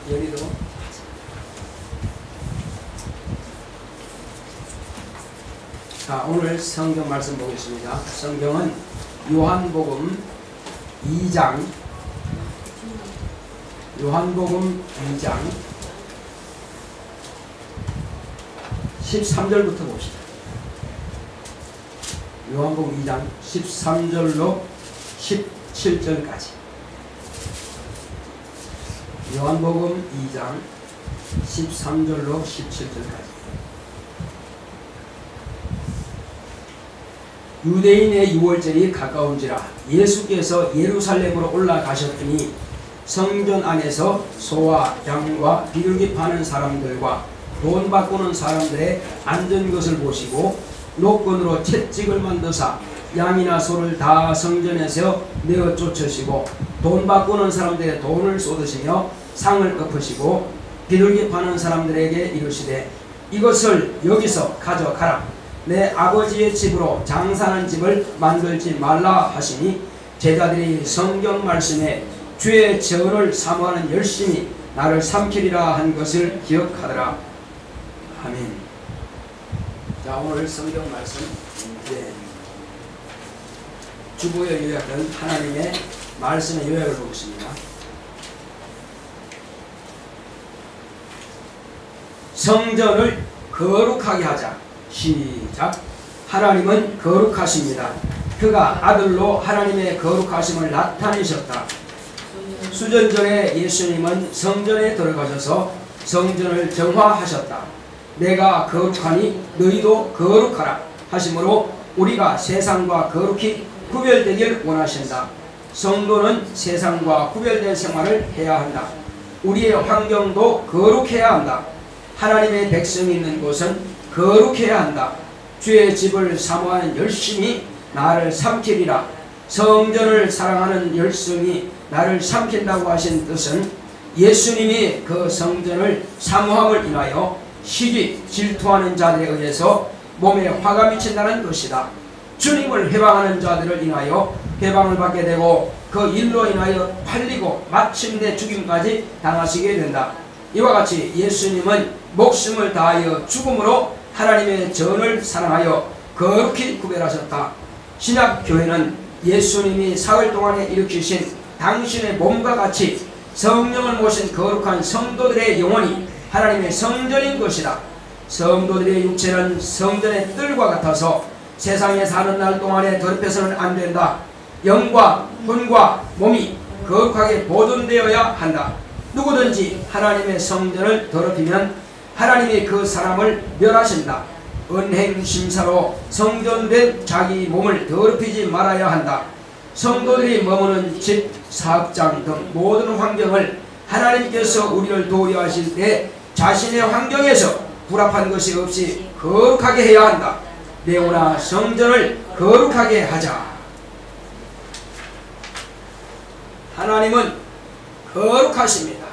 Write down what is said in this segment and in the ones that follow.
열이도. 자, 오늘 성경 말씀 보겠습니다. 성경은 요한복음 2장 13절부터 봅시다. 요한복음 2장 13절로 17절까지. 요한복음 2장 13절로 17절까지. 유대인의 유월절이 가까운지라 예수께서 예루살렘으로 올라가셨더니 성전 안에서 소와 양과 비둘기 파는 사람들과 돈 바꾸는 사람들의 앉은 것을 보시고 노건으로 채찍을 만드사 양이나 소를 다 성전에서 내어 쫓으시고 돈 바꾸는 사람들의 돈을 쏟으시며 상을 엎으시고 비둘기 파는 사람들에게 이르시되 이것을 여기서 가져가라. 내 아버지의 집으로 장사하는 집을 만들지 말라 하시니 제자들이 성경 말씀에 주의 전을 사모하는 열심히 나를 삼키리라 한 것을 기억하더라. 아멘. 자, 오늘 성경 말씀 주보에 요약된 하나님의 말씀의 요약을 보겠습니다. 성전을 거룩하게 하자. 시작. 하나님은 거룩하십니다. 그가 아들로 하나님의 거룩하심을 나타내셨다. 수전전에 예수님은 성전에 들어가셔서 성전을 정화하셨다. 내가 거룩하니 너희도 거룩하라 하심으로 우리가 세상과 거룩히 구별되길 원하신다. 성도는 세상과 구별된 생활을 해야 한다. 우리의 환경도 거룩해야 한다. 하나님의 백성이 있는 곳은 거룩해야 한다. 주의 집을 사모하는 열심히 나를 삼키리라. 성전을 사랑하는 열성이 나를 삼킨다고 하신 뜻은 예수님이 그 성전을 사모함을 인하여 시기 질투하는 자들에 의해서 몸에 화가 미친다는 것이다. 주님을 해방하는 자들을 인하여 해방을 받게 되고 그 일로 인하여 팔리고 마침내 죽임까지 당하시게 된다. 이와 같이 예수님은 목숨을 다하여 죽음으로 하나님의 전을 사랑하여 거룩히 구별하셨다. 신약교회는 예수님이 사흘 동안에 일으키신 당신의 몸과 같이 성령을 모신 거룩한 성도들의 영혼이 하나님의 성전인 것이다. 성도들의 육체는 성전의 뜰과 같아서 세상에 사는 날 동안에 더럽혀서는 안 된다. 영과 혼과 몸이 거룩하게 보존되어야 한다. 누구든지 하나님의 성전을 더럽히면 하나님이 그 사람을 멸하신다. 은행심사로 성전된 자기 몸을 더럽히지 말아야 한다. 성도들이 머무는 집, 사업장 등 모든 환경을 하나님께서 우리를 도우려 하실 때 자신의 환경에서 불합한 것이 없이 거룩하게 해야 한다. 내오나 성전을 거룩하게 하자. 하나님은 거룩하십니다.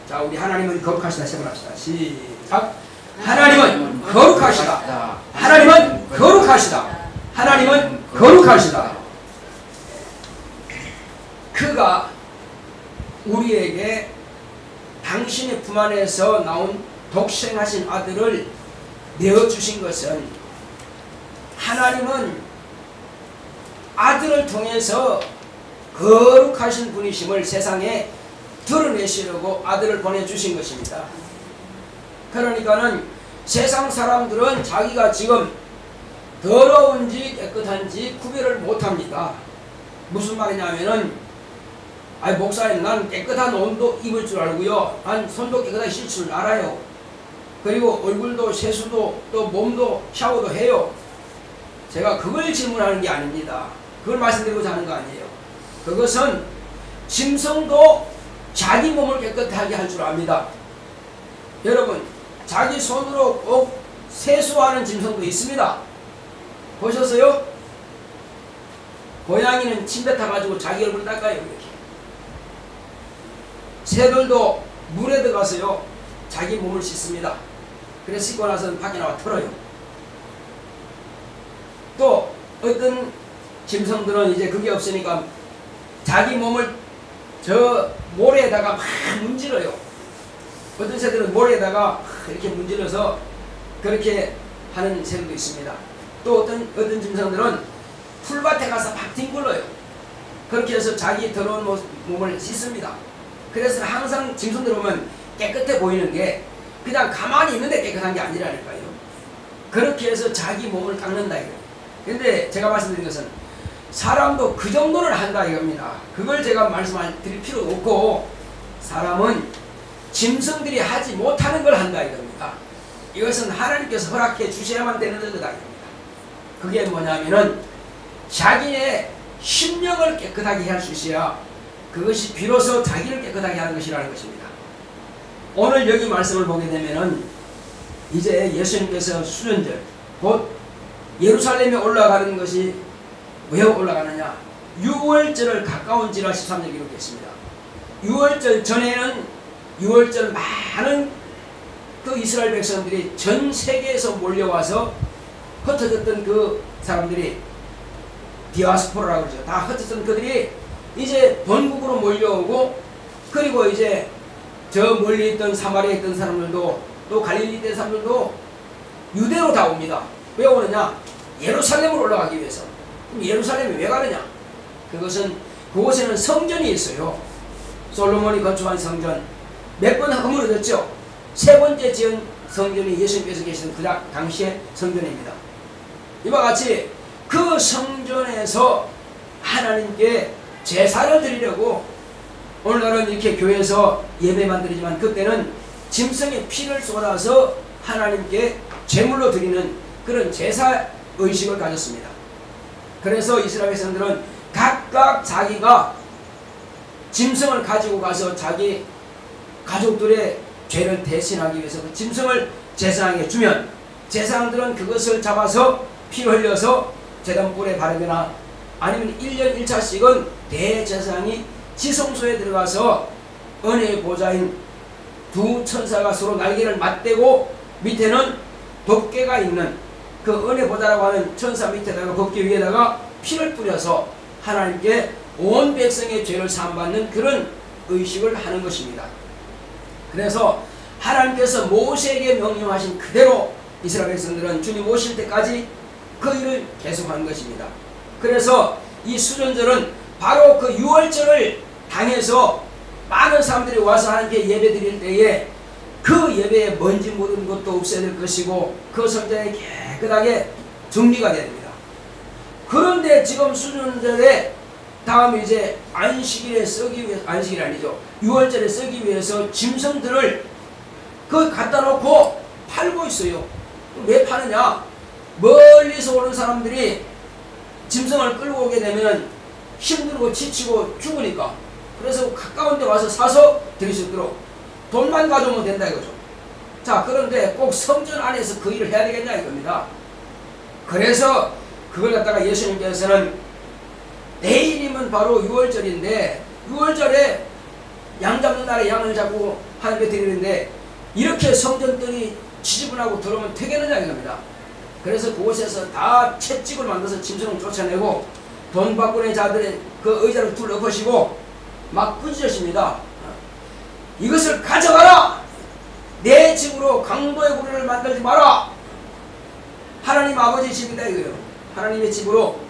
자, 우리 하나님은 거룩하시다 시작합시다. 시작. 하나님은 거룩하시다. 하나님은 거룩하시다. 하나님은 거룩하시다. 그가 우리에게 당신의 품 안에서 나온 독생하신 아들을 내어주신 것은 하나님은 아들을 통해서 거룩하신 분이심을 세상에 드러내시려고 아들을 보내주신 것입니다. 그러니까는 세상 사람들은 자기가 지금 더러운지 깨끗한지 구별을 못합니다. 무슨 말이냐면은 목사님 난 깨끗한 옷도 입을 줄 알고요. 난 손도 깨끗하게 씻을 줄 알아요. 그리고 얼굴도 세수도 또 몸도 샤워도 해요. 제가 그걸 질문하는 게 아닙니다. 그걸 말씀드리고자 하는 거 아니에요. 그것은 짐승도 자기 몸을 깨끗하게 할 줄 압니다. 여러분, 자기 손으로 꼭 세수하는 짐승도 있습니다. 보셨어요? 고양이는 침대 타가지고 자기 얼굴 닦아요. 이렇게. 새들도 물에 들어가서요 자기 몸을 씻습니다. 그래서 씻고 나서는 밖에 나와 털어요. 또 어떤 짐승들은 이제 그게 없으니까 자기 몸을 저 모래에다가 막 문질러요. 어떤 새들은 모래에다가 이렇게 문질러서 그렇게 하는 새들도 있습니다. 또 어떤 짐승들은 풀밭에 가서 막 뒹굴러요. 그렇게 해서 자기 더러운 몸을 씻습니다. 그래서 항상 짐승들 보면 깨끗해 보이는 게 그냥 가만히 있는데 깨끗한 게 아니라니까요. 그렇게 해서 자기 몸을 닦는다 이거예요. 근데 제가 말씀드린 것은 사람도 그 정도는 한다 이겁니다. 그걸 제가 말씀드릴 필요 없고 사람은 짐승들이 하지 못하는 걸 한다 이겁니다. 이것은 하나님께서 허락해 주셔야만 되는 거다 이겁니다. 그게 뭐냐면은 자기의 심령을 깨끗하게 할 수 있어야 그것이 비로소 자기를 깨끗하게 하는 것이라는 것입니다. 오늘 여기 말씀을 보게 되면은 이제 예수님께서 수련절 곧 예루살렘에 올라가는 것이 왜 올라가느냐? 6월절을 가까운지라 13절 기록했습니다. 6월절 전에는 6월절 많은 그 이스라엘 백성들이 전 세계에서 몰려와서 흩어졌던 그 사람들이 디아스포라라고 그러죠. 다 흩어졌던 그들이 이제 본국으로 몰려오고 그리고 이제 저 멀리 있던 사마리아에 있던 사람들도 또 갈릴리 있던 사람들도 유대로 다 옵니다. 왜 오느냐? 예루살렘으로 올라가기 위해서. 그럼 예루살렘에 왜 가느냐? 그곳에는 성전이 있어요. 솔로몬이 건축한 성전. 몇 번 허물어졌죠? 세 번째 지은 성전이 예수님께서 계시던 그 당시의 성전입니다. 이와 같이 그 성전에서 하나님께 제사를 드리려고 오늘날은 이렇게 교회에서 예배만 드리지만 그때는 짐승의 피를 쏟아서 하나님께 제물로 드리는 그런 제사 의식을 가졌습니다. 그래서 이스라엘 백성들은 각각 자기가 짐승을 가지고 가서 자기 가족들의 죄를 대신하기 위해서 그 짐승을 제사장에게 주면 제사장들은 그것을 잡아서 피 흘려서 제단불에 바르거나 아니면 1년 1차씩은 대제사장이 지성소에 들어가서 은혜의 보좌인 두 천사가 서로 날개를 맞대고 밑에는 덮개가 있는 그 은혜 보좌라고 하는 천사 밑에다가 덮개 위에다가 피를 뿌려서 하나님께 온 백성의 죄를 사함받는 그런 의식을 하는 것입니다. 그래서 하나님께서 모세에게 명령하신 그대로 이스라엘 백성들은 주님 오실 때까지 그 일을 계속하는 것입니다. 그래서 이 수전절은 바로 그 6월절을 당해서 많은 사람들이 와서 하나님께 예배 드릴 때에 그 예배에 먼지 묻은 것도 없애야 될 것이고 그 성전이 깨끗하게 정리가 됩니다. 그런데 지금 수전절에 다음 이제 안식일에 쓰기 위해서, 안식일이 아니죠, 6월절에 쓰기 위해서 짐승들을 그 갖다 놓고 팔고 있어요. 왜 파느냐? 멀리서 오는 사람들이 짐승을 끌고 오게 되면 힘들고 지치고 죽으니까. 그래서 가까운 데 와서 사서 드릴 수 있도록 돈만 가져오면 된다 이거죠. 자, 그런데 꼭 성전 안에서 그 일을 해야 되겠냐 이겁니다. 그래서 그걸 갖다가 예수님께서는 내일이면 바로 6월절인데 6월절에 양 잡는 날에 양을 잡고 하나님께 드리는데 이렇게 성전들이 지저분하고 더러우면 되겠느냐 이겁니다. 그래서 그곳에서 다 채찍을 만들어서 짐승을 쫓아내고 돈바구니 자들의 그 의자를 둘러보시고 막 꾸짖으십니다. 이것을 가져가라! 내 집으로 강도의 구리를 만들지 마라! 하나님 아버지 집이다 이거예요. 하나님의 집으로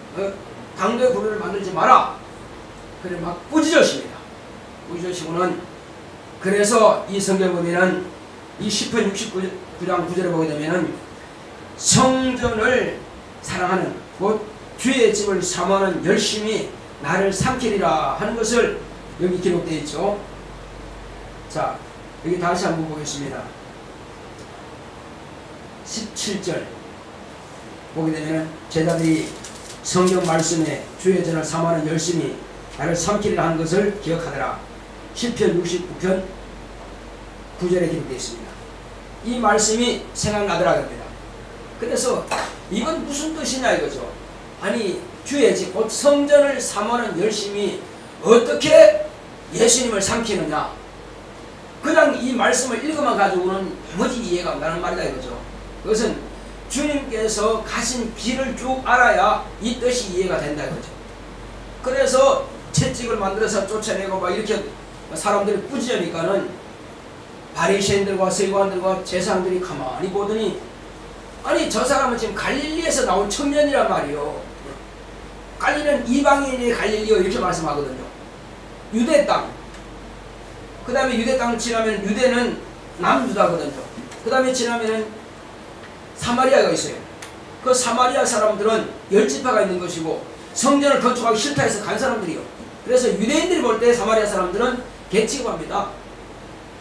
강도의 구리를 만들지 마라! 그래 막 꾸짖으십니다. 꾸짖으시고는 그래서 이 성경 보면은 이 시편 69장 9절에 보게 되면은 성전을 사랑하는 곧 주의 집을 사모하는 열심히 나를 삼키리라 하는 것을 여기 기록되어 있죠. 자, 여기 다시 한번 보겠습니다. 17절 보게 되면 제자들이 성경 말씀에 주의 전을 사모하는 열심히 나를 삼키리라 하는 것을 기억하더라. 시편 69편 9절에 기록되어 있습니다. 이 말씀이 생각나더라 합니다. 그래서 이건 무슨 뜻이냐 이거죠. 아니 주의 집 곧 성전을 사모하는 열심히 어떻게 예수님을 삼키느냐. 그냥 이 말씀을 읽어만 가지고는 도무지 이해가 안 가는 말이다 이거죠. 그것은 주님께서 가신 길을 쭉 알아야 이 뜻이 이해가 된다 이거죠. 그래서 채찍을 만들어서 쫓아내고 막 이렇게 사람들이 꾸짖으니까는 바리새인들과 서기관들과 제사장들이 가만히 보더니 아니 저 사람은 지금 갈릴리에서 나온 청년이란 말이요. 갈릴리는 이방인의 갈릴리요 이렇게 말씀하거든요. 유대 땅. 그 다음에 유대 땅을 지나면 유대는 남유다거든요. 그 다음에 지나면은 사마리아가 있어요. 그 사마리아 사람들은 10지파가 있는 것이고 성전을 건축하기 싫다 해서 간 사람들이요. 그래서 유대인들이 볼 때 사마리아 사람들은 개취급합니다.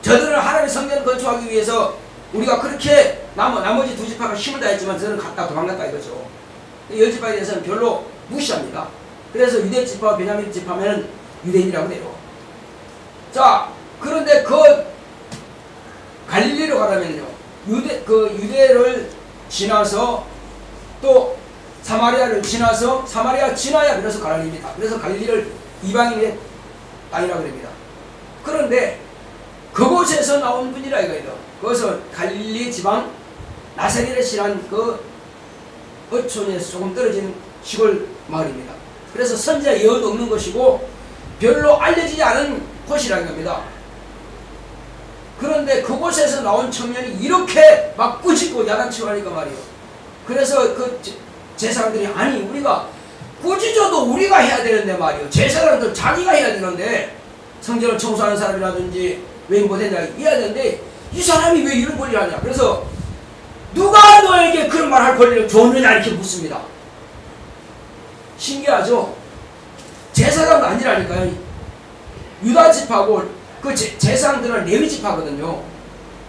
저들은 하나님의 성전을 건축하기 위해서 우리가 그렇게 나머지 2지파가 힘을 다했지만 저들은 갔다 도망갔다 이거죠. 10지파에 대해서는 별로 무시합니다. 그래서 유대지파와 베냐민 지파면 유대인이라고 해요. 자, 그런데 그 갈릴리로 가려면요. 유대를 지나서 또 사마리아를 지나서 사마리아 지나야 그래서 갈릴리입니다. 그래서 갈릴리를 이방인의 땅이라고 합니다. 그런데 그곳에서 나온 분이라 이거예요. 그것은 갈릴리 지방 나사렛이란 그 어촌에서 조금 떨어진 시골 마을입니다. 그래서 선지자 예언도 없는 것이고 별로 알려지지 않은 곳이라는 겁니다. 그런데 그곳에서 나온 청년이 이렇게 막 꾸짖고 야단치고 하니까 말이에요. 그래서 그 제사장들이 아니 우리가 꾸짖어도 우리가 해야 되는데 말이에요. 제사장들 자기가 해야 되는데 성전을 청소하는 사람이라든지 왜 못했냐 해야 되는데 이 사람이 왜 이런 권리를 하냐. 그래서 누가 너에게 그런 말 할 권리를 줬느냐 이렇게 묻습니다. 신기하죠? 제사장도 아니라니까요. 유다지파고 그 제사장들은 레위지파거든요.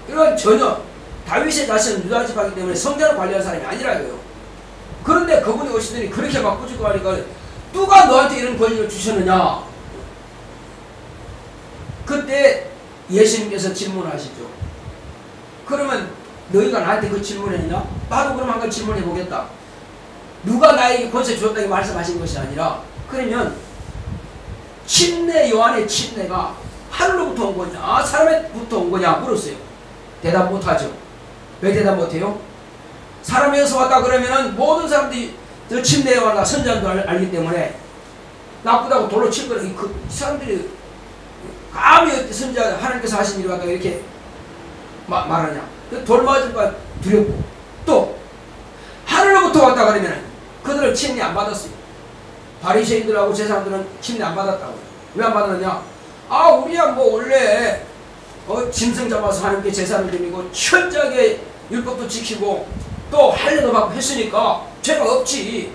이건 전혀 다윗의 자신은 유다지파이기 때문에 성전을 관리하는 사람이 아니라고요. 그런데 그분이 오시더니 그렇게 막 꾸짖고 하니까 누가 너한테 이런 권리를 주셨느냐. 그때 예수님께서 질문하시죠. 그러면 너희가 나한테 그 질문했냐? 나도 그럼 한번 질문해 보겠다. 누가 나에게 권세 주었다고 말씀하신 것이 아니라 그러면 침례 요한의 침례가 하늘로부터 온 거냐 사람에부터 온 거냐 물었어요. 대답 못하죠. 왜 대답 못해요? 사람에서 왔다 그러면은 모든 사람들이 저 침례 요한과 선지자도 알기 때문에 나쁘다고 돌로 칠 거는 그 사람들이 감히 선지자 하나님께서 하신 일을 갖다가 이렇게 말하냐. 돌 맞을까 두렵고 또 하늘로부터 왔다 그러면은 그들은 침례 안 받았어요. 바리새인들하고 제사장들은 침례 안 받았다고. 왜 안 받았느냐? 아 우리야 뭐 원래 짐승 잡아서 하나님께 제사를 드리고 철저하게 율법도 지키고 또 할례도 받고 했으니까 죄가 없지.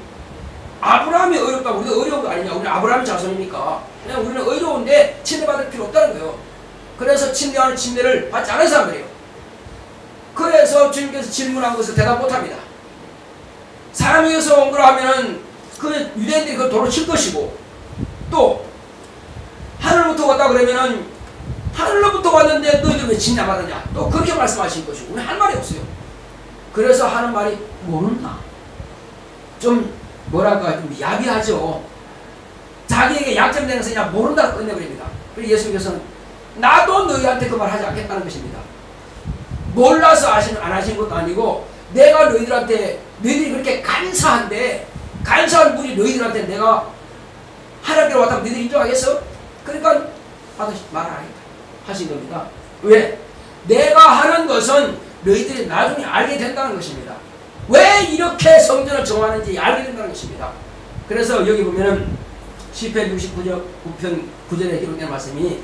아브라함이 어렵다고 우리가 어려운 거 아니냐. 우리 아브라함 자손이니까 그냥 우리는 어려운데 침례 받을 필요 없다는 거예요. 그래서 침례하는 침례를 받지 않은 사람들이에요. 그래서 주님께서 질문한 것을 대답 못합니다. 사람에게서 온 거라 하면은 그 유대인들이 그 도로 칠 것이고 또 하늘로부터 왔다 그러면은 하늘로부터 왔는데 너희들 왜 침례 안 받았냐 또 그렇게 말씀하신 것이고 우리 할 말이 없어요. 그래서 하는 말이 모른다. 좀 뭐랄까 좀 야비하죠. 자기에게 약점되는 것을 그냥 모른다고 끝내버립니다. 그래서 예수님께서는 나도 너희한테 그 말 하지 않겠다는 것입니다. 몰라서 안 하신 것도 아니고 내가 너희들한테 너희들이 그렇게 간사한데 간사한 분이 너희들한테 내가 하나님께로 왔다면 너희들이 인정하겠어? 그러니까 말하라 하신 겁니다. 왜? 내가 하는 것은 너희들이 나중에 알게 된다는 것입니다. 왜 이렇게 성전을 정하는지 알게 된다는 것입니다. 그래서 여기 보면은 시편 69편 9절에 기록된 말씀이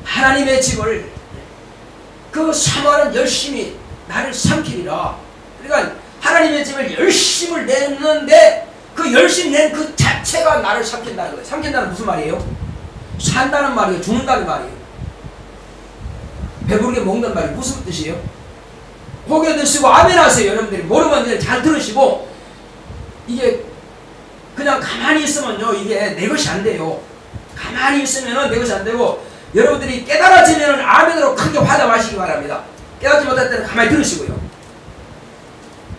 하나님의 집을 그 사모하는 열심히 나를 삼키리라. 그러니까 하나님의 집을 열심을 냈는데 그 열심 낸 그 자체가 나를 삼킨다는 거예요. 삼킨다는 무슨 말이에요? 산다는 말이에요. 죽는다는 말이에요. 배부르게 먹는 말이 무슨 뜻이에요? 고개 드시고 아멘 하세요. 여러분들이 모르면 잘 들으시고 이게 그냥 가만히 있으면요 이게 내 것이 안 돼요. 가만히 있으면은 내 것이 안 되고 여러분들이 깨달아지면은 아멘으로 크게 받아 마시기 바랍니다. 깨닫지 못할 때는 가만히 들으시고요.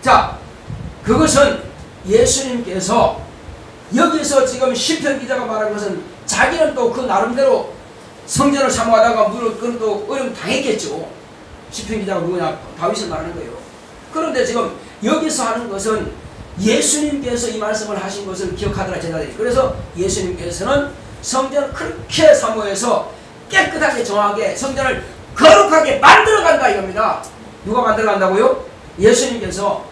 자, 그것은 예수님께서 여기서 지금 시편 기자가 말한 것은 자기는 또 그 나름대로 성전을 사모하다가 물을 또 어려움 당했겠죠. 시편 기자가 누구냐? 다윗을 말하는 거예요. 그런데 지금 여기서 하는 것은 예수님께서 이 말씀을 하신 것을 기억하더라 제자들이. 그래서 예수님께서는 성전을 그렇게 사모해서 깨끗하게 정하게 성전을 거룩하게 만들어간다 이겁니다. 누가 만들어간다고요? 예수님께서.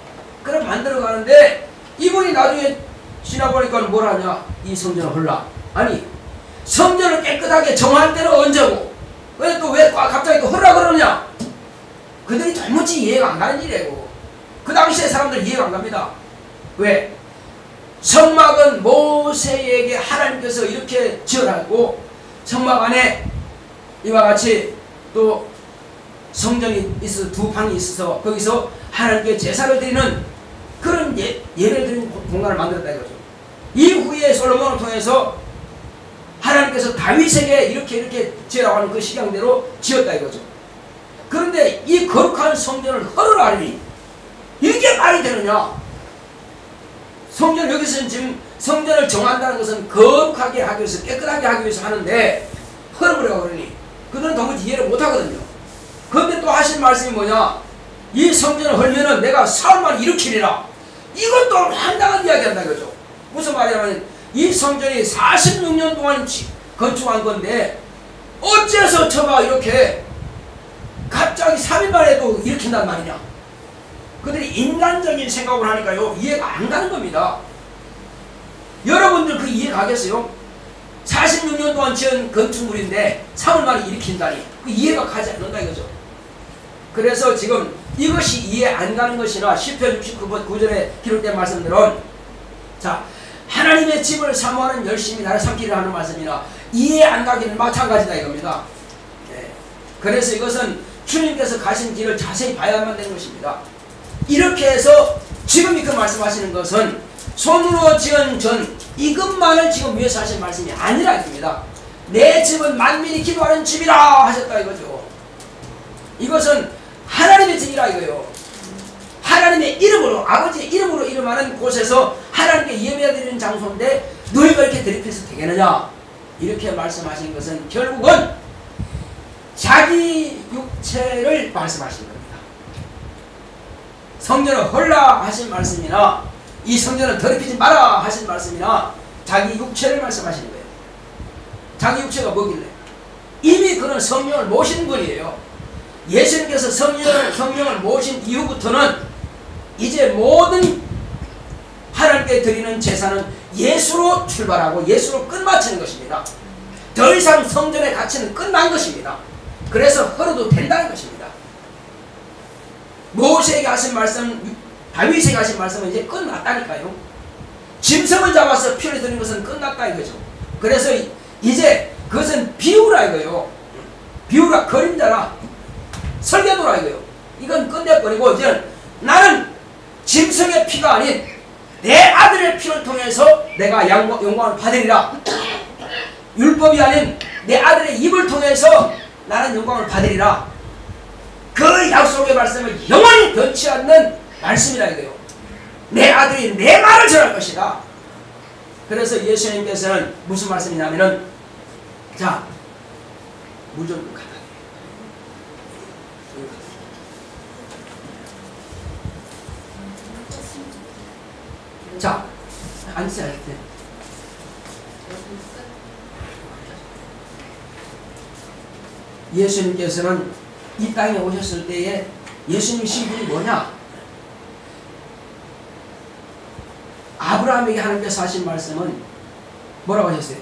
그럼 만들어가는데 이분이 나중에 지나보니까 뭘 하냐? 이 성전을 헐라. 아니 성전을 깨끗하게 정할 때는 언제고 왜 갑자기 또 헐라 그러느냐? 그들이 도무지 이해가 안 가는 일이에요. 그 당시에 사람들 이해가 안 갑니다. 왜? 성막은 모세에게 하나님께서 이렇게 지어놨고 성막 안에 이와 같이 또 성전이 있어서 두 방이 있어서 거기서 하나님께 제사를 드리는 그런 예배를 드리는 공간을 만들었다 이거죠. 이후에 솔로몬을 통해서 하나님께서 다윗에게 이렇게 지으라고 하는 그 식양대로 지었다 이거죠. 그런데 이 거룩한 성전을 헐으라니 이게 말이 되느냐? 성전 여기서는 지금 성전을 정한다는 것은 거룩하게 하기 위해서 깨끗하게 하기 위해서 하는데 헐으라고 그러니 그들은 도무지 이해를 못하거든요. 그런데 또 하신 말씀이 뭐냐? 이 성전을 헐면은 내가 사울만 일으키리라. 이것도 황당한 이야기 한다 이거죠. 무슨 말이냐면 이 성전이 46년 동안 건축한 건데 어째서 저가 이렇게 갑자기 3일 만에도 일으킨단 말이냐? 그들이 인간적인 생각을 하니까요 이해가 안 가는 겁니다. 여러분들 그 이해 가겠어요? 46년 동안 지은 건축물인데 3일 만에 일으킨다니 그 이해가 가지 않는다 이거죠. 그래서 지금 이것이 이해 안 가는 것이나 시편 69번 9절에 기록된 말씀들은 자 하나님의 집을 사모하는 열심히 나를 삼키려 하는 말씀이나 이해 안 가기는 마찬가지다 이겁니다. 네. 그래서 이것은 주님께서 가신 길을 자세히 봐야만 되는 것입니다. 이렇게 해서 지금 그 말씀하시는 것은 손으로 지은 전 이것만을 지금 위해서 하신 말씀이 아니라 입니다. 내 집은 만민이 기도하는 집이라 하셨다 이거죠. 이것은 하나님의 집이라 이거예요. 하나님의 이름으로 아버지의 이름으로 이름하는 곳에서 하나님께 예배드리는 장소인데 너희가 이렇게 대립해서 되겠느냐? 이렇게 말씀하신 것은 결국은 자기 육체를 말씀하신 겁니다. 성전을 헐라 하신 말씀이나 이 성전을 더럽히지 마라 하신 말씀이나 자기 육체를 말씀하시는 거예요. 자기 육체가 뭐길래? 이미 그는 성령을 모신 분이에요. 예수님께서 성령을 모신 이후부터는 이제 모든 하나님께 드리는 제사는 예수로 출발하고 예수로 끝마치는 것입니다. 더 이상 성전의 가치는 끝난 것입니다. 그래서 헐어도 된다는 것입니다. 모세에게 하신 말씀, 다윗에게 하신 말씀은 이제 끝났다니까요. 짐승을 잡아서 피를 드리는 것은 끝났다 이거죠. 그래서 이제 그것은 비유라 이거예요. 비유라 그림자라 설계도라 이거예요. 이건 끝내버리고 이제 나는 짐승의 피가 아닌 내 아들의 피를 통해서 내가 영광을 받으리라. 율법이 아닌 내 아들의 입을 통해서 나는 영광을 받으리라. 그 약속의 말씀을 영원히 변치 않는 말씀이라 이거예요. 내 아들이 내 말을 전할 것이다. 그래서 예수님께서는 무슨 말씀이냐면은 자, 물 좀 갖다 자, 앉으세요. 예수님께서는 이 땅에 오셨을 때에 예수님 신분이 뭐냐? 아브라함에게 하나님께서 하신 말씀은 뭐라고 하셨어요?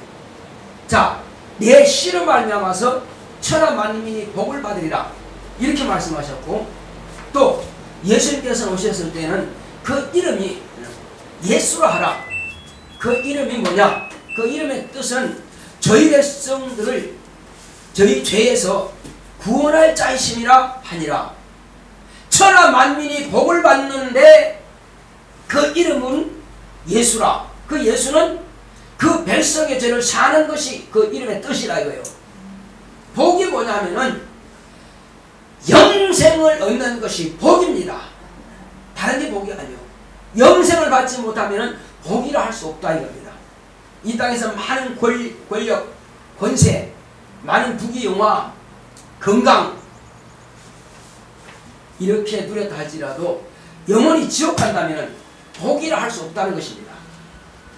자, 내 씨로 말미암아서 천하 만민이 복을 받으리라 이렇게 말씀하셨고 또 예수님께서 오셨을 때는 그 이름이 예수라 하라. 그 이름이 뭐냐? 그 이름의 뜻은 저희 백성들을 저희 죄에서 구원할 자이심이라 하니라. 천하 만민이 복을 받는데 그 이름은 예수라. 그 예수는 그 백성의 죄를 사는 것이 그 이름의 뜻이라 이거예요. 복이 뭐냐면은 영생을 얻는 것이 복입니다. 다른 게 복이 아니에요. 영생을 받지 못하면 복이라 할 수 없다 이겁니다. 이 땅에서 많은 권력, 권세, 많은 부귀영화, 건강 이렇게 누렸다 할지라도 영원히 지옥 간다면 복이라 할 수 없다는 것입니다.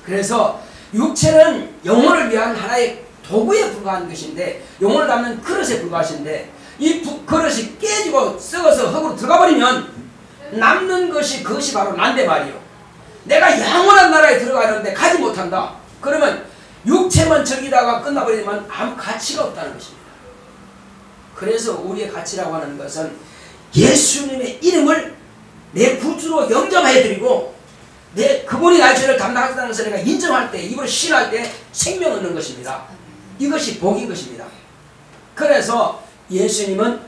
그래서 육체는 영혼을 위한 하나의 도구에 불과한 것인데 영혼을 담는 그릇에 불과하신데 이 그릇이 깨지고 썩어서 흙으로 들어가 버리면 남는 것이 그것이 바로 난데 말이요. 내가 영원한 나라에 들어가는데 가지 못한다. 그러면 육체만 즐기다가 끝나버리면 아무 가치가 없다는 것입니다. 그래서 우리의 가치라고 하는 것은 예수님의 이름을 내 구주로 영접해드리고 그분이 나의 죄를 담당하셨다는 것을 내가 인정할 때, 입으로 신할 때 생명 얻는 것입니다. 이것이 복인 것입니다. 그래서 예수님은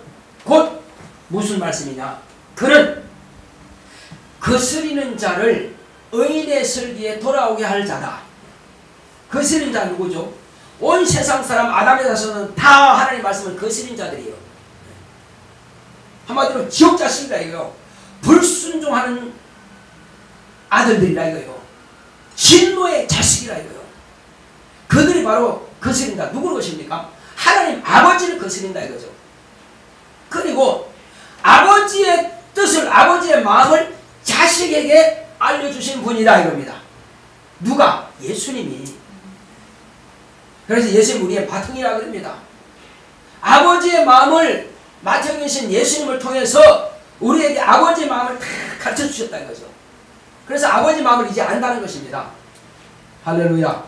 곧 무슨 말씀이냐? 그는 거스리는 자를 의인의 설기에 돌아오게 할 자다. 거스리는 자 누구죠? 온 세상 사람 아담에 대해서는 다 하나님 말씀을 거스린 자들이에요. 한마디로 지옥 자식이라 이거요. 불순종하는 아들들이라 이거요. 진노의 자식이라 이거요. 그들이 바로 거스린다. 누구를 것입니까? 하나님 아버지를 거스린다 이거죠. 그리고 아버지의 뜻을, 아버지의 마음을 자식에게 알려주신 분이다 이겁니다. 누가? 예수님이. 그래서 예수님 우리의 바통이라고 합니다. 아버지의 마음을 맡겨주신 예수님을 통해서 우리에게 아버지의 마음을 다 가르쳐 주셨다 이거죠. 그래서 아버지 마음을 이제 안다는 것입니다. 할렐루야.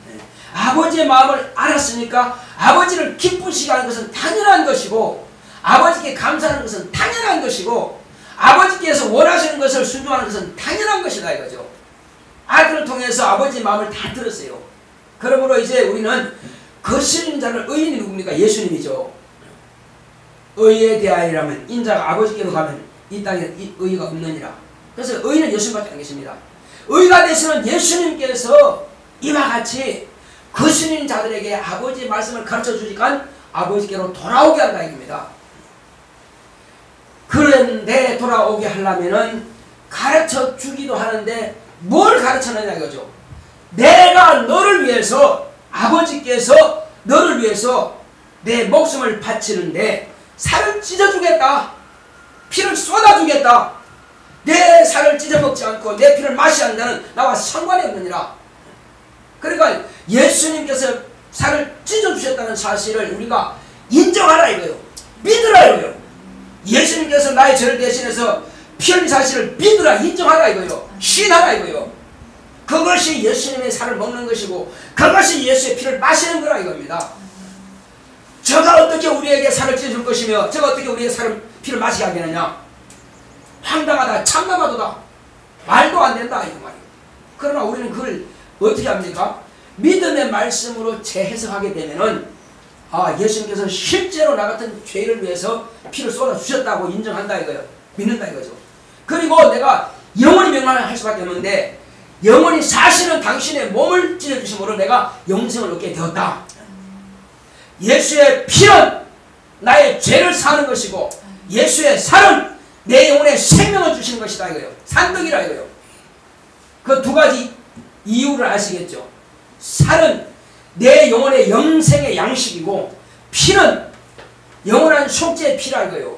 네. 아버지의 마음을 알았으니까 아버지를 기쁘시게 하는 것은 당연한 것이고, 아버지께 감사하는 것은 당연한 것이고, 아버지께서 원하시는 것을 순종하는 것은 당연한 것이다 이거죠. 아들을 통해서 아버지의 마음을 다 들었어요. 그러므로 이제 우리는 거스린 자를, 의인이 누굽니까? 예수님이죠. 의에 대하여라면 인자가 아버지께로 가면 이 땅에 의의가 없느니라. 그래서 의인은 예수님밖에 안 계십니다. 의가 되시는 예수님께서 이와 같이 거스린 자들에게 아버지의 말씀을 가르쳐 주니까 아버지께로 돌아오게 한다 이겁니다. 그런데 돌아오게 하려면은 가르쳐 주기도 하는데 뭘 가르쳐느냐 이거죠. 내가 너를 위해서, 아버지께서 너를 위해서 내 목숨을 바치는데 살을 찢어주겠다. 피를 쏟아주겠다. 내 살을 찢어먹지 않고 내 피를 마시지 않는 나와 상관이 없느니라. 그러니까 예수님께서 살을 찢어주셨다는 사실을 우리가 인정하라 이거요. 믿으라 이거요. 예수님께서 나의 죄를 대신해서 피 흘린 사실을 믿으라, 인정하라 이거요. 신하라 이거요. 그것이 예수님의 살을 먹는 것이고 그것이 예수의 피를 마시는 거라 이겁니다. 저가 어떻게 우리에게 살을 찢어줄 것이며 저가 어떻게 우리에게 피를 마시게 하겠느냐. 황당하다, 참담하도다, 말도 안 된다 이거 말이에요. 그러나 우리는 그걸 어떻게 합니까? 믿음의 말씀으로 재해석하게 되면은 예수님께서 실제로 나 같은 죄를 위해서 피를 쏟아주셨다고 인정한다 이거예요. 믿는다 이거죠. 그리고 내가 영원히 멸망할 수밖에 없는데 영원히 사실은 당신의 몸을 찢어주심으로 내가 영생을 얻게 되었다. 예수의 피는 나의 죄를 사는 것이고 예수의 살은 내 영혼에 생명을 주시는 것이다 이거예요. 산덕이라 이거예요. 그 두 가지 이유를 아시겠죠. 살은 내 영혼의 영생의 양식이고 피는 영원한 속죄의 피라 이거예요.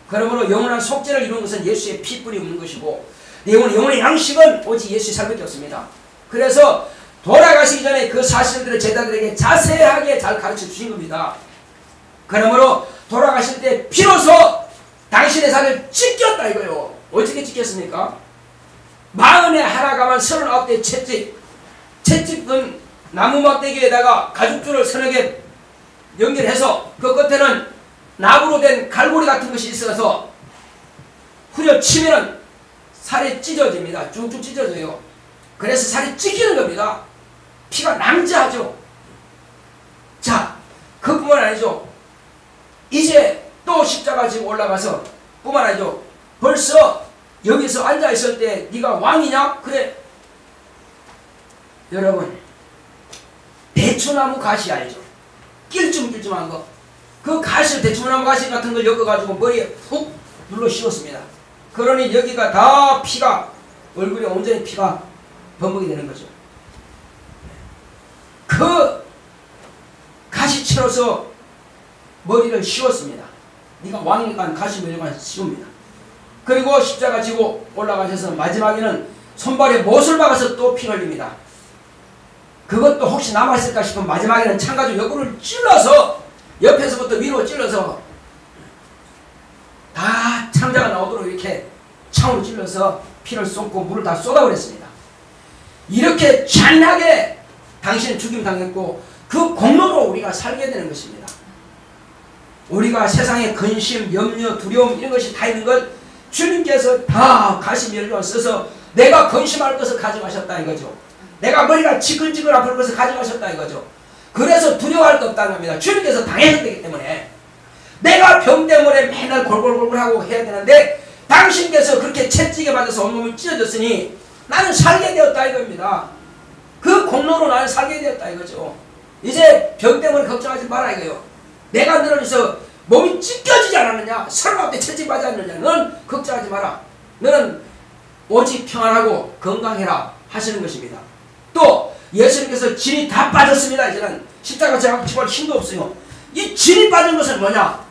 그러므로 영원한 속죄를 이루는 것은 예수의 피뿐이 없는 것이고 내 영혼의 양식은 오직 예수의 살밖에 없습니다. 그래서 돌아가시기 전에 그 사실들을 제자들에게 자세하게 잘 가르쳐 주신 겁니다. 그러므로 돌아가실 때 비로소 당신의 살을 찢겼다 이거요. 어떻게 찢겼습니까? 40에 하나 가만 39대 채찍은 나무 막대기에다가 가죽줄을 서너 개 연결해서 그 끝에는 나무로 된 갈고리 같은 것이 있어서 후려치면은 살이 찢어집니다. 쭉쭉 찢어져요. 그래서 살이 찢기는 겁니다. 피가 낭자하죠. 자, 그뿐만 아니죠. 이제 또 십자가 지고 올라가서 뿐만 아니죠. 벌써 여기서 앉아있을 때 네가 왕이냐? 그래. 여러분, 대추나무 가시 알죠? 낄쭉낄쭉한 거. 그 가시를 대추나무 가시 같은 걸 엮어가지고 머리에 훅 눌러 씌웠습니다. 그러니 여기가 다 피가, 얼굴에 온전히 피가 범벅이 되는 거죠. 그 가시채로서 머리를 씌웠습니다. 네가 왕이니까 가시 머리만 씌웁니다. 그리고 십자가 지고 올라가셔서 마지막에는 손발에 못을 박아서 또 피 흘립니다. 그것도 혹시 남아있을까 싶으면 마지막에는 창가지고 옆구리를 찔러서 옆에서부터 위로 찔러서 창으로 찔러서 피를 쏟고 물을 다 쏟아버렸습니다. 이렇게 잔인하게 당신은 죽임당했고 그 공로로 우리가 살게 되는 것입니다. 우리가 세상에 근심, 염려, 두려움 이런 것이 다 있는 것 주님께서 다 가시면류관 써서 내가 근심할 것을 가져가셨다 이거죠. 내가 머리가 지글지글 아플 것을 가져가셨다 이거죠. 그래서 두려워할 것 없다는 겁니다. 주님께서 당하셨기 때문에 내가 병 때문에 맨날 골골골골하고 해야 되는데 당신께서 그렇게 채찍에 맞아서 온몸을 찢어졌으니 나는 살게 되었다 이겁니다. 그 공로로 나는 살게 되었다 이거죠. 이제 병 때문에 걱정하지 마라 이거요. 내가 너를 몸이 찢겨지지 않았느냐, 서로 앞에 채찍 맞지 않느냐, 너는 걱정하지 마라. 너는 오직 평안하고 건강해라 하시는 것입니다. 또 예수님께서 진이 다 빠졌습니다. 이제는 십자가 지고 힘도 없어요. 이 진이 빠진 것은 뭐냐?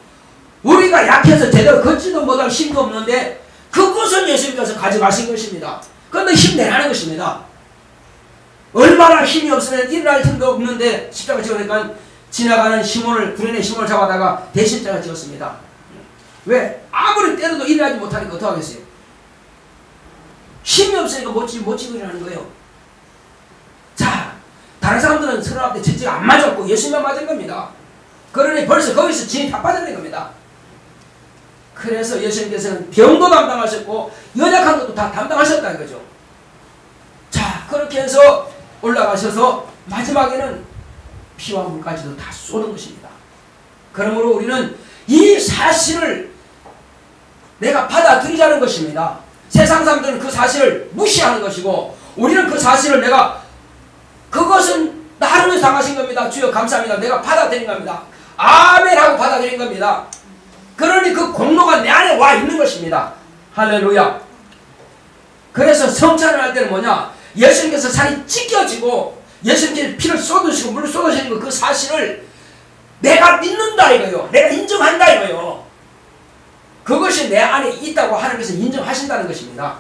우리가 약해서 제대로 걷지도 못할 힘도 없는데 그것은 예수님께서 가져가신 것입니다. 그런데 힘내라는 것입니다. 얼마나 힘이 없으면 일어날 힘도 없는데 십자가 찍으니까 지나가는 구련의 시몬을 잡아다가 대십자가 찍었습니다. 왜? 아무리 때려도 일어나지 못하니까 어떡하겠어요? 힘이 없으니까 못 찍으라는 거예요. 자, 다른 사람들은 서로 앞에 채찍 안 맞았고 예수님만 맞은 겁니다. 그러니 벌써 거기서 진이 다 빠져버린 겁니다. 그래서 예수님께서는 병도 담당하셨고 연약한 것도 다 담당하셨다 이거죠. 자, 그렇게 해서 올라가셔서 마지막에는 피와 물까지도 다 쏟은 것입니다. 그러므로 우리는 이 사실을 내가 받아들이자는 것입니다. 세상 사람들은 그 사실을 무시하는 것이고 우리는 그 사실을 그것은 나를 당하신 겁니다. 주여 감사합니다. 내가 받아들인 겁니다. 아멘 하고 받아들인 겁니다. 그러니 그 공로가 내 안에 와 있는 것입니다. 할렐루야. 그래서 성찬을 할 때는 뭐냐? 예수님께서 살이 찢겨지고 예수님께서 피를 쏟으시고 물을 쏟으시는 그 사실을 내가 믿는다 이거요. 내가 인정한다 이거요. 그것이 내 안에 있다고 하나님께서 인정하신다는 것입니다.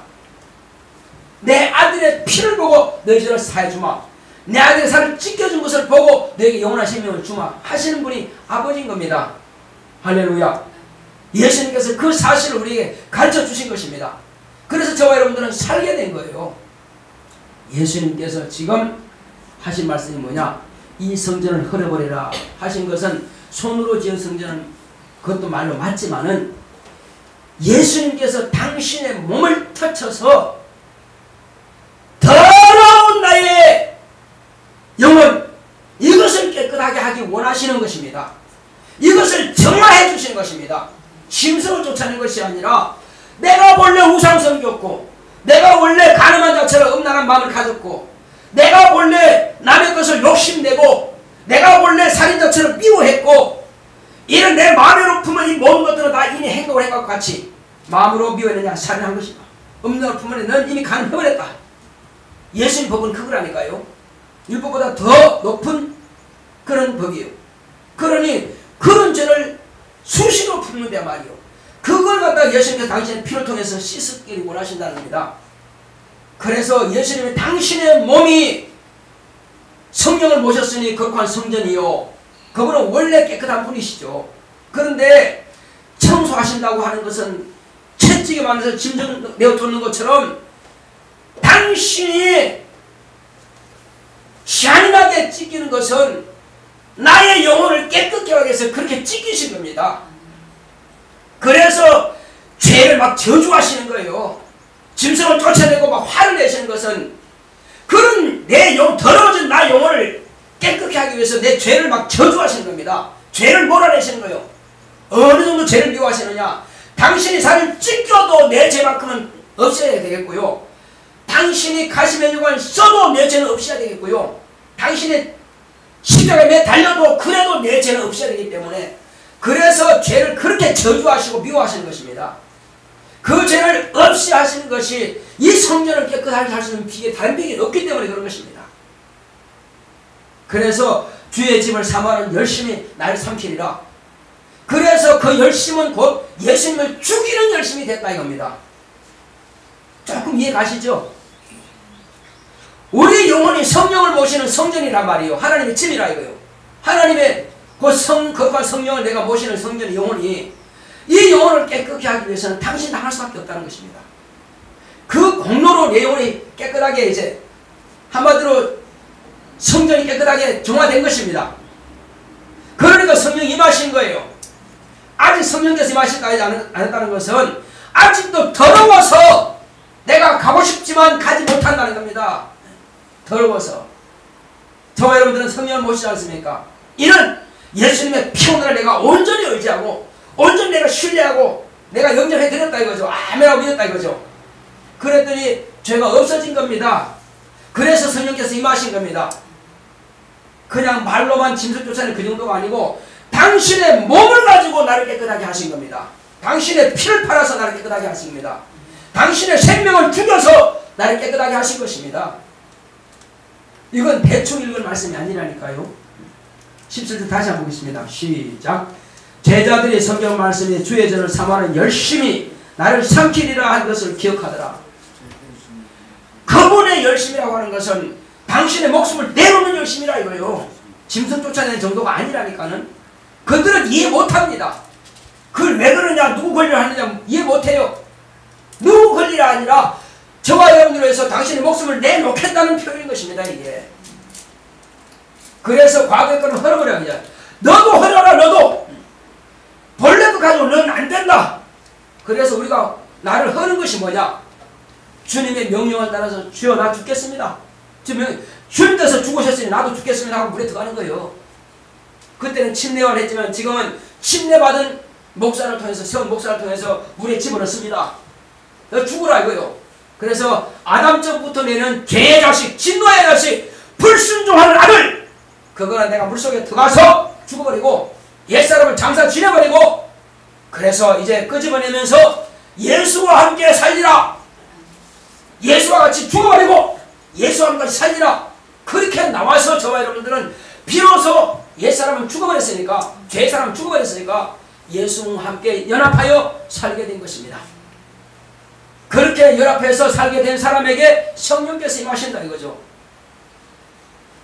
내 아들의 피를 보고 너희 죄를 사해 주마. 내 아들의 살을 찢겨진 것을 보고 너에게 영원한 생명을 주마 하시는 분이 아버지인 겁니다. 할렐루야. 예수님께서 그 사실을 우리에게 가르쳐 주신 것입니다. 그래서 저와 여러분들은 살게 된 거예요. 예수님께서 지금 하신 말씀이 뭐냐? 이 성전을 헐어버리라 하신 것은 손으로 지은 성전은 그것도 말로 맞지만은 예수님께서 당신의 몸을 터쳐서 더러운 나의 영혼 이것을 깨끗하게 하기 원하시는 것입니다. 이것을 정화해 주시는 것입니다. 심성을 쫓아내는 것이 아니라 내가 원래 우상성이 없고 내가 원래 가늠한 자처럼 음란한 마음을 가졌고 내가 원래 남의 것을 욕심내고 내가 원래 살인자처럼 미워했고 이런 내 마음에 높으면 이 모든 것들은 다 이미 행동을 한 것 같이 마음으로 미워했느냐 살인한 것이다. 음란을 품으면 넌 이미 가늠해버렸다. 예수님 법은 그거라니까요. 율법보다 더 높은 그런 법이에요. 그러니 그런 죄를 수시로 품는데 말이요. 그걸 갖다 예수님께서 당신의 피를 통해서 씻기를 원하신다는 겁니다. 그래서 예수님이 당신의 몸이 성령을 모셨으니 거룩한 성전이요. 그분은 원래 깨끗한 분이시죠. 그런데 청소하신다고 하는 것은 채찍에 만들어서 짐승 내어쫓는 것처럼 당신이 잔인하게 찢기는 것은 나의 영혼을 깨끗게 하기 위해서 그렇게 찢기신 겁니다. 그래서 죄를 막 저주하시는 거예요. 짐승을 쫓아내고 막 화를 내시는 것은 그런 내 더러워진 나 영혼을 깨끗게 하기 위해서 내 죄를 막 저주하시는 겁니다. 죄를 몰아내시는 거예요. 어느 정도 죄를 미워하시느냐? 당신이 살을 찢겨도 내 죄만큼은 없애야 되겠고요. 당신이 가시면류관 써도 내 죄는 없애야 되겠고요. 당신이 십자가에 매 달려도 그래도 내 죄는 없애야 되기 때문에 그래서 죄를 그렇게 저주하시고 미워하시는 것입니다. 그 죄를 없이 하시는 것이 이 성전을 깨끗하게 할 수 있는 비결이 다른 비결이 없기 때문에 그런 것입니다. 그래서 주의 집을 사모하는 열심히 나를 삼키리라. 그래서 그 열심은 곧 예수님을 죽이는 열심이 됐다 이겁니다. 조금 이해 가시죠? 우리 영혼이 성령을 모시는 성전이란 말이에요. 하나님의 집이라 이거요. 하나님의 거룩한 성령을 내가 모시는 성전의 영혼이 이 영혼을 깨끗게 하기 위해서는 당신 당할 수밖에 없다는 것입니다. 그 공로로 내 영혼이 깨끗하게 이제 한마디로 성전이 깨끗하게 정화된 것입니다. 그러니까 성령이 임하신 거예요. 아직 성령께서 임하시지 않았다는 것은 아직도 더러워서 내가 가고 싶지만 가지 못한다는 겁니다. 더러워서. 저와 여러분들은 성령을 모시지 않습니까? 이는 예수님의 피오늘을 내가 온전히 의지하고 온전히 내가 신뢰하고 내가 영접해 드렸다 이거죠. 아멘하고 믿었다 이거죠. 그랬더니 죄가 없어진 겁니다. 그래서 성령께서 임하신 겁니다. 그냥 말로만 짐승 쫓아내는 그 정도가 아니고 당신의 몸을 가지고 나를 깨끗하게 하신 겁니다. 당신의 피를 팔아서 나를 깨끗하게 하신 겁니다. 당신의 생명을 죽여서 나를 깨끗하게 하신 것입니다. 이건 대충 읽을 말씀이 아니라니까요. 17절 다시 한번 보겠습니다. 시작. 제자들이 성경 말씀에 주의 전을 삼아는 열심히 나를 삼키리라 한 것을 기억하더라. 그분의 열심이라고 하는 것은 당신의 목숨을 내놓는 열심이라 이거요. 짐승 쫓아내는 정도가 아니라니까는. 그들은 이해 못합니다. 그걸 왜 그러냐, 누구 권리를 하느냐 이해 못해요. 누구 권리가 아니라 저와 여러분들을 위해서 당신의 목숨을 내놓겠다는 표현인 것입니다. 이게. 그래서 과거의 거는 헐어버려. 그냥 너도 헐어라. 너도 벌레도 가지고 너는 안 된다. 그래서 우리가 나를 허는 것이 뭐냐, 주님의 명령을 따라서 주여 나 죽겠습니다. 주님께서 죽으셨으니 나도 죽겠습니다 하고 물에 들어가는 거예요. 그때는 침례만 했지만 지금은 침례받은 목사를 통해서, 세운 목사를 통해서 물에 집어넣습니다. 너 죽으라 이거요. 그래서 아담적부터 내는 죄의 자식, 진노의 자식, 불순종하는 아들, 그거는 내가 물속에 들어가서 죽어버리고 옛사람을 장사 지내버리고, 그래서 이제 끄집어내면서 예수와 함께 살리라, 예수와 같이 죽어버리고 예수와 함께 살리라, 그렇게 나와서 저와 여러분들은 비로소 옛사람은 죽어버렸으니까, 죄사람은 죽어버렸으니까 예수와 함께 연합하여 살게 된 것입니다. 그렇게 연합해서 살게 된 사람에게 성령께서 임하신다 이거죠.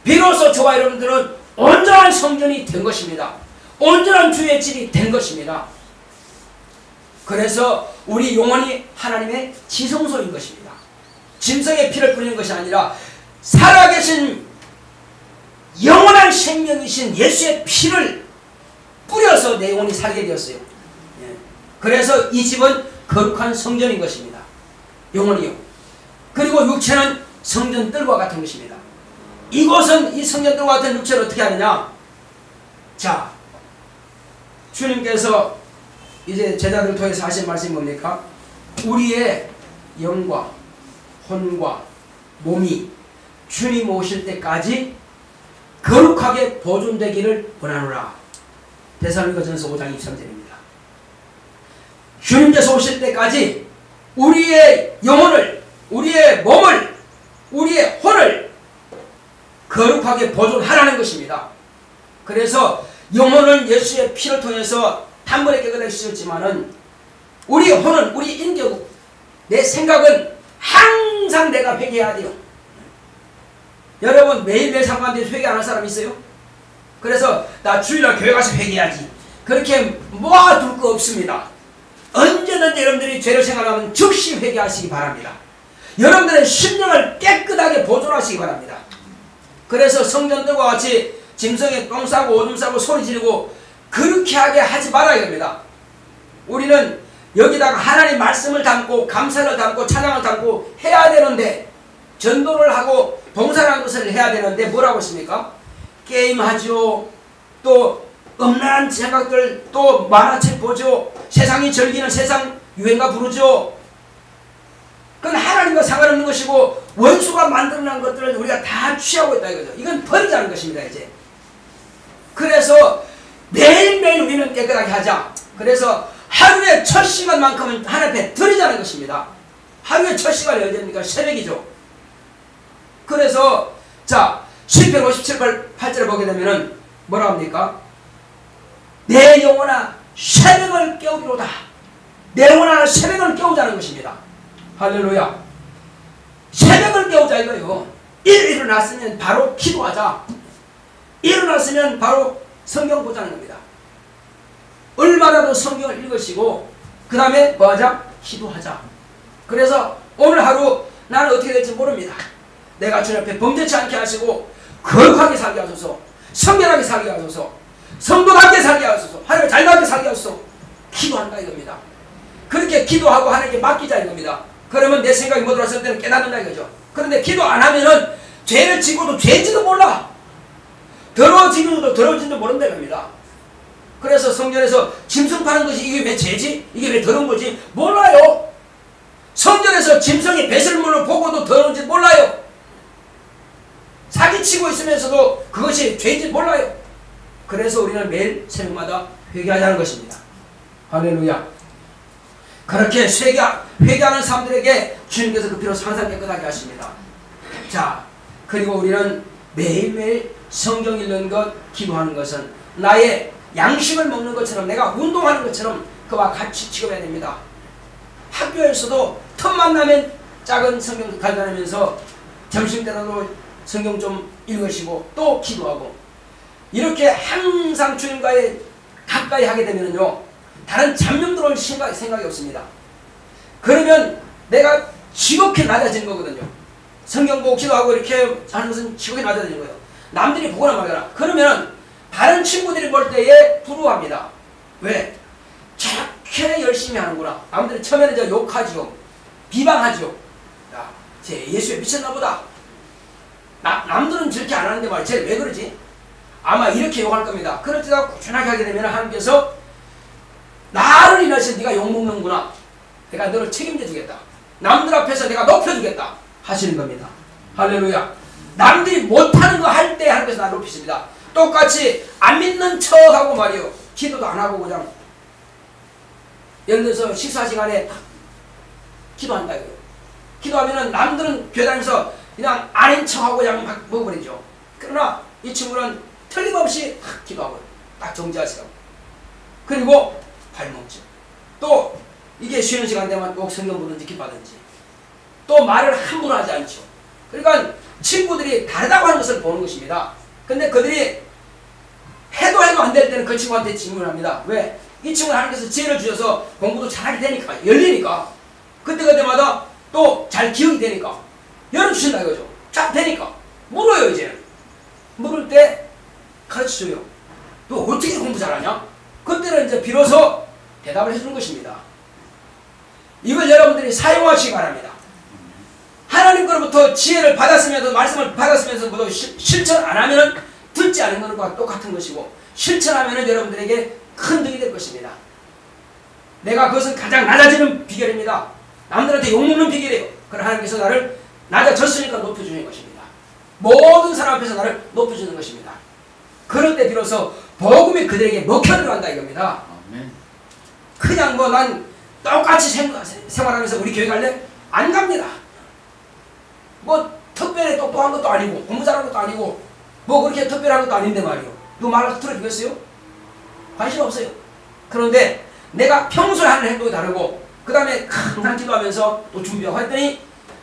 비로소 저와 여러분들은 온전한 성전이 된 것입니다. 온전한 주의 집이 된 것입니다. 그래서 우리 영혼이 하나님의 지성소인 것입니다. 짐승의 피를 뿌리는 것이 아니라 살아계신 영원한 생명이신 예수의 피를 뿌려서 내 영혼이 살게 되었어요. 그래서 이 집은 거룩한 성전인 것입니다. 영혼이요. 그리고 육체는 성전들과 같은 것입니다. 이곳은 이 성전들과 같은 육체를 어떻게 하느냐. 자, 주님께서 이제 제자들을 통해서 하신 말씀이 뭡니까? 우리의 영과 혼과 몸이 주님 오실 때까지 거룩하게 보존되기를 원하노라. 데살로니가전서 5장 23절입니다. 주님께서 오실 때까지 우리의 영혼을, 우리의 몸을, 우리의 혼을 거룩하게 보존하라는 것입니다. 그래서 영혼은 예수의 피를 통해서 단번에 깨끗하게 씻었지만은 우리 혼은, 우리 인격, 내 생각은 항상 내가 회개해야 돼요. 여러분 매일매일 상관한테 회개하는 사람 있어요? 그래서 나 주일날 교회 가서 회개해야지, 그렇게 모아둘 거 없습니다. 언제든지 여러분들이 죄를 생각하면 즉시 회개하시기 바랍니다. 여러분들의 심령을 깨끗하게 보존하시기 바랍니다. 그래서 성전들과 같이 짐승에 똥 싸고 오줌 싸고 소리 지르고 그렇게 하게 하지 말아야 됩니다. 우리는 여기다가 하나님 말씀을 담고 감사를 담고 찬양을 담고 해야 되는데, 전도를 하고 봉사라는 것을 해야 되는데 뭐라고 했습니까? 게임하죠. 또 음란한 생각들, 또 만화책 보죠. 세상이 즐기는 세상 유행가 부르죠. 그건 하나님과 상관없는 것이고 원수가 만들어낸 것들을 우리가 다 취하고 있다 이거죠. 이건 버리자는 것입니다. 이제 그래서 매일매일 우리는 깨끗하게 하자. 그래서 하루에 첫 시간만큼은 하나님 앞에 드리자는 것입니다. 하루에 첫 시간이 언제입니까? 새벽이죠. 그래서 자 시편 57절 보게 되면은 뭐라 합니까? 내 영혼아 새벽을 깨우리로다. 내 영혼아 새벽을 깨우자는 것입니다. 할렐루야. 새벽을 깨우자 이거요. 일어났으면 바로 기도하자. 일어났으면 바로 성경 보자는 겁니다. 얼마나 더 성경을 읽으시고 그 다음에 뭐하자? 기도하자. 그래서 오늘 하루 나는 어떻게 될지 모릅니다. 내가 주님 앞에 범죄치 않게 하시고 거룩하게 살게 하소서, 성결하게 살게 하소서, 성도답게 살게 하소서, 하나님을 잘나게 살게 하소서 기도한다 이겁니다. 그렇게 기도하고 하나님께 맡기자 이겁니다. 그러면 내 생각이 못 들어왔을 때는 깨닫는다 이거죠. 그런데 기도 안 하면은 죄를 지고도 죄인지도 몰라. 더러워지고도 더러워진지도 모른다 이겁니다. 그래서 성전에서 짐승 파는 것이 이게 왜 죄지? 이게 왜 더러운 거지? 몰라요. 성전에서 짐승이 배설물을 보고도 더러운지 몰라요. 사기치고 있으면서도 그것이 죄인지 몰라요. 그래서 우리는 매일 새벽마다 회개하자는 것입니다. 할렐루야. 그렇게 회개하는 사람들에게 주님께서 그 피로 항상 깨끗하게 하십니다. 자, 그리고 우리는 매일매일 성경 읽는 것, 기도하는 것은 나의 양식을 먹는 것처럼, 내가 운동하는 것처럼 그와 같이 취급해야 됩니다. 학교에서도 틈만 나면 작은 성경 가져다니면서 점심때라도 성경 좀 읽으시고 또 기도하고, 이렇게 항상 주님과의 가까이 하게 되면요 다른 잡념 들어올 생각이 없습니다. 그러면 내가 지극히 낮아지는 거거든요. 성경 보고 기도하고 이렇게 하는 것은 지극히 낮아지는 거예요. 남들이 보거나 말거나 그러면 다른 친구들이 볼 때에 부러워합니다. 왜? 저렇게 열심히 하는구나. 남들이 처음에는 이제 욕하지요, 비방하지요. 야, 쟤 예수에 미쳤나 보다. 남들은 저렇게 안 하는데 말이야, 쟤 왜 그러지? 아마 이렇게 욕할 겁니다. 그렇지가 꾸준하게 하게 되면 하나님께서 나를 인해서 네가 욕먹는구나, 내가 너를 책임져 주겠다, 남들 앞에서 내가 높여주겠다 하시는 겁니다. 할렐루야. 남들이 못하는 거 할 때 하나님께서 나를 높이십니다. 똑같이 안 믿는 척하고 말이요, 기도도 안 하고 그냥 예를 들어서 식사 시간에 기도한다 이거예요. 기도하면은 남들은 교회 다니면서 그냥 아닌 척하고 그냥 막 먹어버리죠. 그러나 이 친구는 틀림없이 기도하고 딱 정지하시라고. 그리고 밥 먹죠. 또 이게 쉬는 시간 되면 꼭 성경 보든지 기도하든지, 또 말을 함부로 하지 않죠. 그러니까 친구들이 다르다고 하는 것을 보는 것입니다. 근데 그들이 해도 안 될 때는 그 친구한테 질문을 합니다. 왜? 이 친구는 하나님께서 지혜를 주셔서 공부도 잘하게 되니까, 열리니까, 그때마다 또 잘 기억이 되니까 열어주신다 이거죠. 잘 되니까 물어요. 이제 물을 때 가르쳐줘요. 너 어떻게 공부 잘하냐? 그때는 이제 비로소 대답을 해주는 것입니다. 이걸 여러분들이 사용하시기 바랍니다. 하나님께로부터 지혜를 받았으면서, 말씀을 받았으면서도 실천 안 하면 듣지 않은 것과 똑같은 것이고, 실천하면 여러분들에게 큰 득이 될 것입니다. 내가 그것은 가장 낮아지는 비결입니다. 남들한테 욕먹는 비결이에요. 그러나 하나님께서 나를 낮아졌으니까 높여주는 것입니다. 모든 사람 앞에서 나를 높여주는 것입니다. 그럴 때 비로소 복음이 그들에게 먹혀 들어간다 이겁니다. 그냥 뭐 난 똑같이 생활하면서 우리 교회 갈래? 안 갑니다. 뭐 특별히 똑똑한 것도 아니고 공부 잘하는 것도 아니고 뭐 그렇게 특별한 것도 아닌데 말이요. 너 말을 들어주겠어요? 관심 없어요. 그런데 내가 평소에 하는 행동이 다르고, 그 다음에 항상 기도하면서 또 준비하고 했더니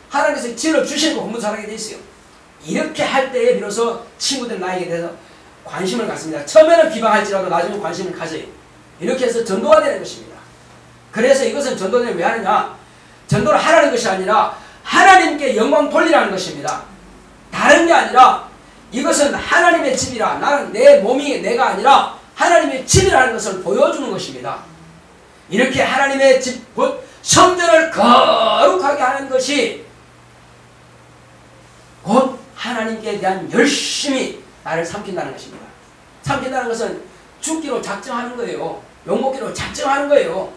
하나님께서 지혜를 주시는 거 공부 잘하게 돼 있어요. 이렇게 할 때에 비로소 친구들 나에게 대해서 관심을 갖습니다. 처음에는 비방할지라도 나중에 관심을 가져요. 이렇게 해서 전도가 되는 것입니다. 그래서 이것은 전도는 왜 하느냐? 전도를 하라는 것이 아니라 하나님께 영광 돌리라는 것입니다. 다른 게 아니라 이것은 하나님의 집이라, 나는 내 몸이 내가 아니라 하나님의 집이라는 것을 보여주는 것입니다. 이렇게 하나님의 집, 곧 성전을 거룩하게 하는 것이 곧 하나님께 대한 열심히 나를 삼킨다는 것입니다. 삼킨다는 것은 죽기로 작정하는 거예요. 욕먹기로 작정하는 거예요.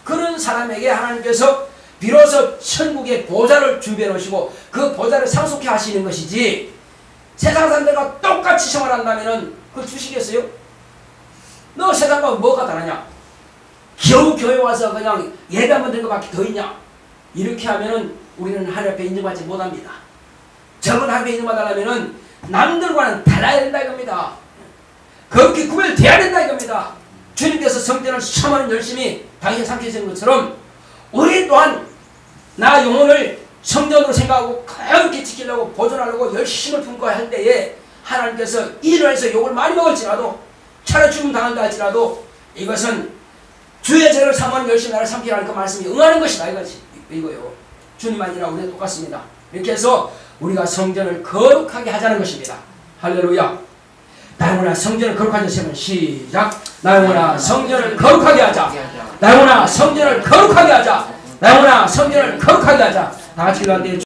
그런 사람에게 하나님께서 비로소 천국의 보좌를 준비해 놓으시고 그 보좌를 상속해 하시는 것이지, 세상 사람들과 똑같이 생활한다면 그걸 주시겠어요? 너 세상과 뭐가 다르냐? 겨우 교회 와서 그냥 예배 한번 드는 것밖에 더 있냐? 이렇게 하면은 우리는 하나님 앞에 인정받지 못합니다. 저분 하나님 앞에 인정받으려면은 남들과는 달라야 된다 이겁니다. 그렇게 구별돼야 된다 이겁니다. 주님께서 성전을 수천만 열심히 당신이 삼키시는 것처럼 우리 또한 나 영혼을 성전으로 생각하고 그렇게 지키려고 보존하려고 열심을 품고 할 때에 하나님께서 일을 해서 욕을 많이 먹을지라도, 차라리 죽음 당한다 할지라도 이것은 주의 죄를 삼아 열심히 나를 삼키라는 그 말씀이 응하는 것이다 이거요. 주님 아니라 우리가 똑같습니다. 이렇게 해서 우리가 성전을 거룩하게 하자는 것입니다. 할렐루야. 나 영혼아 성전을 거룩하게 하자면 시작. 나 영혼아 성전을 거룩하게 하자. 나 영혼아 성전을 거룩하게 하자. 나 영혼아 성전을 거룩하게 하자. 다 같이 기도할 때